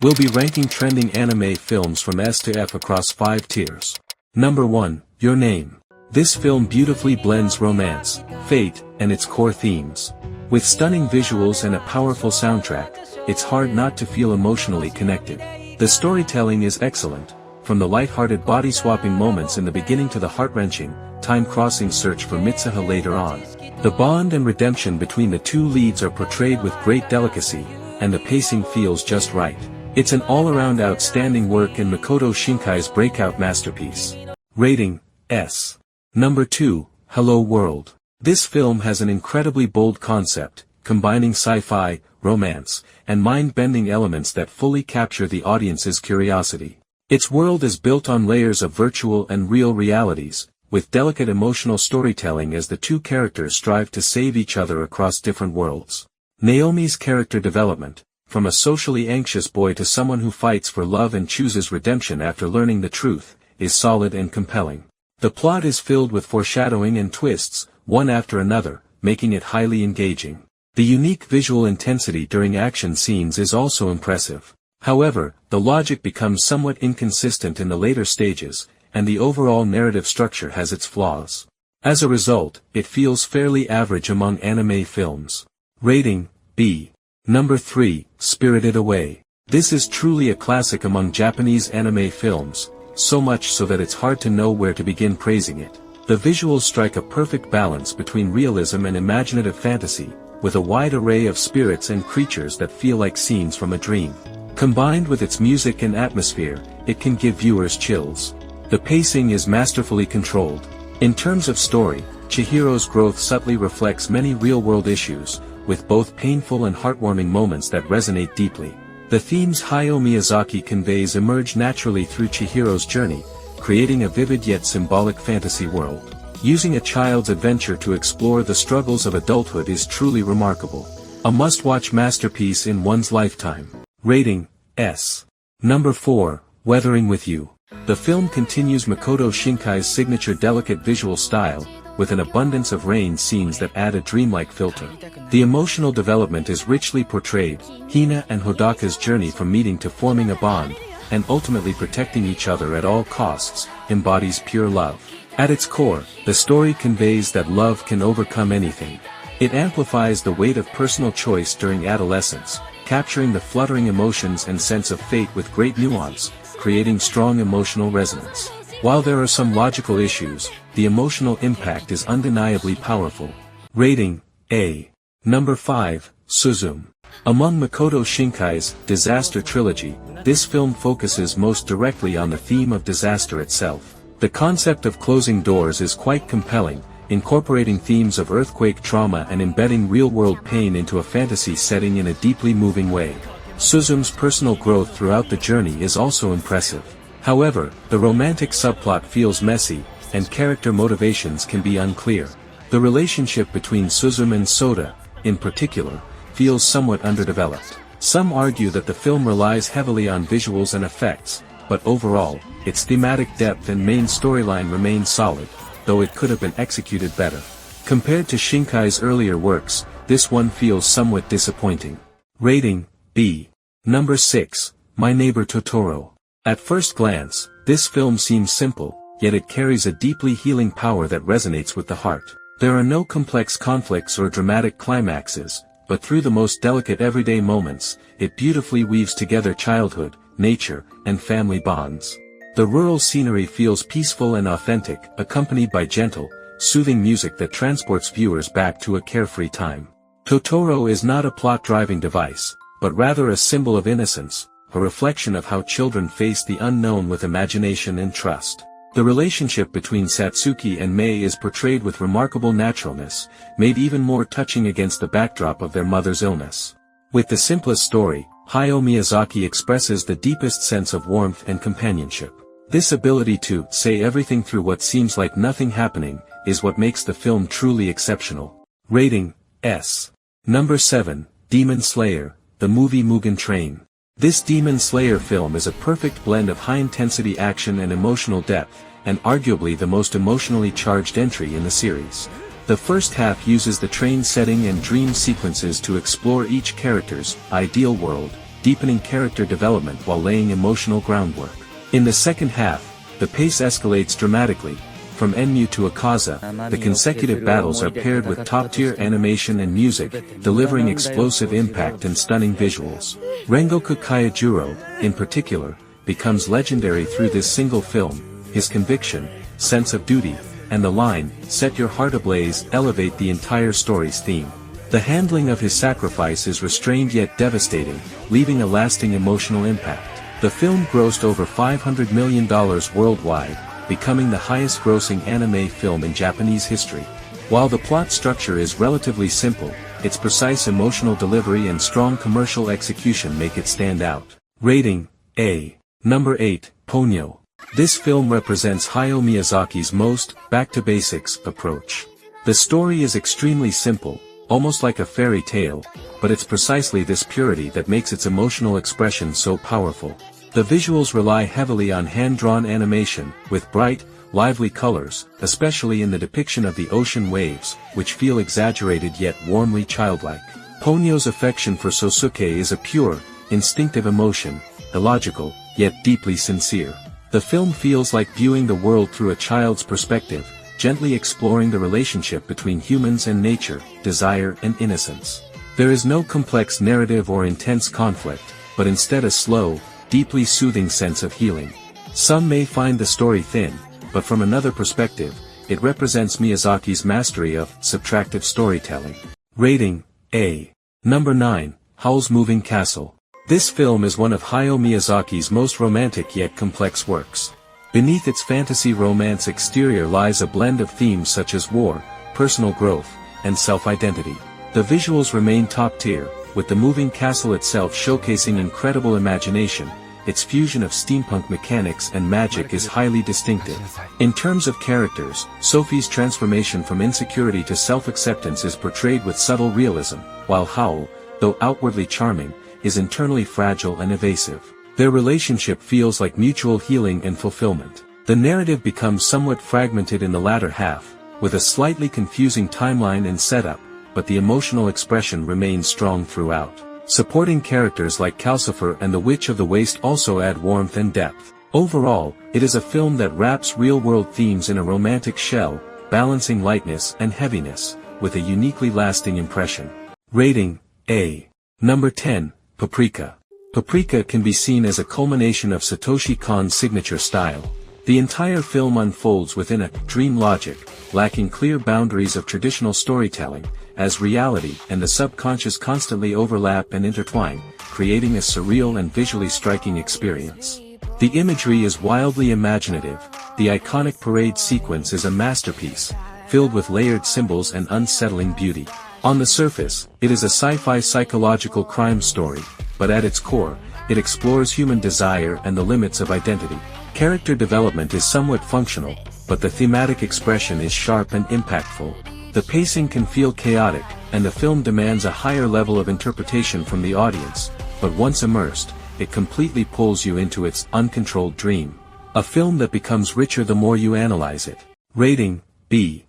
We'll be ranking trending anime films from S to F across 5 tiers. Number 1, Your Name. This film beautifully blends romance, fate, and its core themes. With stunning visuals and a powerful soundtrack, it's hard not to feel emotionally connected. The storytelling is excellent, from the light-hearted body-swapping moments in the beginning to the heart-wrenching, time-crossing search for Mitsuha later on. The bond and redemption between the two leads are portrayed with great delicacy, and the pacing feels just right. It's an all-around outstanding work and Makoto Shinkai's breakout masterpiece. Rating, S. Number 2, Hello World. This film has an incredibly bold concept, combining sci-fi, romance, and mind-bending elements that fully capture the audience's curiosity. Its world is built on layers of virtual and real realities, with delicate emotional storytelling as the two characters strive to save each other across different worlds. Naomi's character development, from a socially anxious boy to someone who fights for love and chooses redemption after learning the truth, is solid and compelling. The plot is filled with foreshadowing and twists, one after another, making it highly engaging. The unique visual intensity during action scenes is also impressive. However, the logic becomes somewhat inconsistent in the later stages, and the overall narrative structure has its flaws. As a result, it feels fairly average among anime films. Rating, B. Number 3, Spirited Away. This is truly a classic among Japanese anime films, so much so that it's hard to know where to begin praising it. The visuals strike a perfect balance between realism and imaginative fantasy, with a wide array of spirits and creatures that feel like scenes from a dream. Combined with its music and atmosphere, it can give viewers chills. The pacing is masterfully controlled. In terms of story, Chihiro's growth subtly reflects many real-world issues, with both painful and heartwarming moments that resonate deeply. The themes Hayao Miyazaki conveys emerge naturally through Chihiro's journey, creating a vivid yet symbolic fantasy world. Using a child's adventure to explore the struggles of adulthood is truly remarkable. A must-watch masterpiece in one's lifetime. Rating, S. Number 4, Weathering with You. The film continues Makoto Shinkai's signature delicate visual style, with an abundance of rain scenes that add a dreamlike filter. The emotional development is richly portrayed, Hina and Hodaka's journey from meeting to forming a bond, and ultimately protecting each other at all costs, embodies pure love. At its core, the story conveys that love can overcome anything. It amplifies the weight of personal choice during adolescence, capturing the fluttering emotions and sense of fate with great nuance, creating strong emotional resonance. While there are some logical issues, the emotional impact is undeniably powerful. Rating, A. Number 5, Suzume. Among Makoto Shinkai's disaster trilogy, this film focuses most directly on the theme of disaster itself. The concept of closing doors is quite compelling, incorporating themes of earthquake trauma and embedding real-world pain into a fantasy setting in a deeply moving way. Suzume's personal growth throughout the journey is also impressive. However, the romantic subplot feels messy, and character motivations can be unclear. The relationship between Suzume and Sota, in particular, feels somewhat underdeveloped. Some argue that the film relies heavily on visuals and effects, but overall, its thematic depth and main storyline remain solid, though it could have been executed better. Compared to Shinkai's earlier works, this one feels somewhat disappointing. Rating, B. Number 6, My Neighbor Totoro. At first glance, this film seems simple, yet it carries a deeply healing power that resonates with the heart. There are no complex conflicts or dramatic climaxes, but through the most delicate everyday moments, it beautifully weaves together childhood, nature, and family bonds. The rural scenery feels peaceful and authentic, accompanied by gentle, soothing music that transports viewers back to a carefree time. Totoro is not a plot-driving device, but rather a symbol of innocence, a reflection of how children face the unknown with imagination and trust. The relationship between Satsuki and Mei is portrayed with remarkable naturalness, made even more touching against the backdrop of their mother's illness. With the simplest story, Hayao Miyazaki expresses the deepest sense of warmth and companionship. This ability to say everything through what seems like nothing happening, is what makes the film truly exceptional. Rating, S. Number 7, Demon Slayer, the movie Mugen Train. This Demon Slayer film is a perfect blend of high-intensity action and emotional depth, and arguably the most emotionally charged entry in the series. The first half uses the train setting and dream sequences to explore each character's ideal world, deepening character development while laying emotional groundwork. In the second half, the pace escalates dramatically. From Enmu to Akaza, the consecutive battles are paired with top-tier animation and music, delivering explosive impact and stunning visuals. Rengoku Kaijuro, in particular, becomes legendary through this single film. His conviction, sense of duty, and the line, "Set your heart ablaze," elevate the entire story's theme. The handling of his sacrifice is restrained yet devastating, leaving a lasting emotional impact. The film grossed over $500 million worldwide, becoming the highest-grossing anime film in Japanese history. While the plot structure is relatively simple, its precise emotional delivery and strong commercial execution make it stand out. Rating: A. Number 8, Ponyo. This film represents Hayao Miyazaki's most back-to-basics approach. The story is extremely simple, almost like a fairy tale, but it's precisely this purity that makes its emotional expression so powerful. The visuals rely heavily on hand-drawn animation, with bright, lively colors, especially in the depiction of the ocean waves, which feel exaggerated yet warmly childlike. Ponyo's affection for Sosuke is a pure, instinctive emotion, illogical, yet deeply sincere. The film feels like viewing the world through a child's perspective, gently exploring the relationship between humans and nature, desire and innocence. There is no complex narrative or intense conflict, but instead a slow, deeply soothing sense of healing. Some may find the story thin, but from another perspective, it represents Miyazaki's mastery of subtractive storytelling. Rating: A. Number 9, Howl's Moving Castle. This film is one of Hayao Miyazaki's most romantic yet complex works. Beneath its fantasy romance exterior lies a blend of themes such as war, personal growth, and self-identity. The visuals remain top-tier, with the moving castle itself showcasing incredible imagination. Its fusion of steampunk mechanics and magic is highly distinctive. In terms of characters, Sophie's transformation from insecurity to self-acceptance is portrayed with subtle realism, while Howl, though outwardly charming, is internally fragile and evasive. Their relationship feels like mutual healing and fulfillment. The narrative becomes somewhat fragmented in the latter half, with a slightly confusing timeline and setup, but the emotional expression remains strong throughout. Supporting characters like Calcifer and the Witch of the Waste also add warmth and depth. Overall, it is a film that wraps real-world themes in a romantic shell, balancing lightness and heaviness, with a uniquely lasting impression. Rating: A. Number 10, Paprika. Paprika can be seen as a culmination of Satoshi Kon's signature style. The entire film unfolds within a dream logic, lacking clear boundaries of traditional storytelling, as reality and the subconscious constantly overlap and intertwine, creating a surreal and visually striking experience. The imagery is wildly imaginative. The iconic parade sequence is a masterpiece, filled with layered symbols and unsettling beauty. On the surface, it is a sci-fi psychological crime story, but at its core, it explores human desire and the limits of identity. Character development is somewhat functional, but the thematic expression is sharp and impactful. The pacing can feel chaotic, and the film demands a higher level of interpretation from the audience, but once immersed, it completely pulls you into its uncontrolled dream. A film that becomes richer the more you analyze it. Rating: B.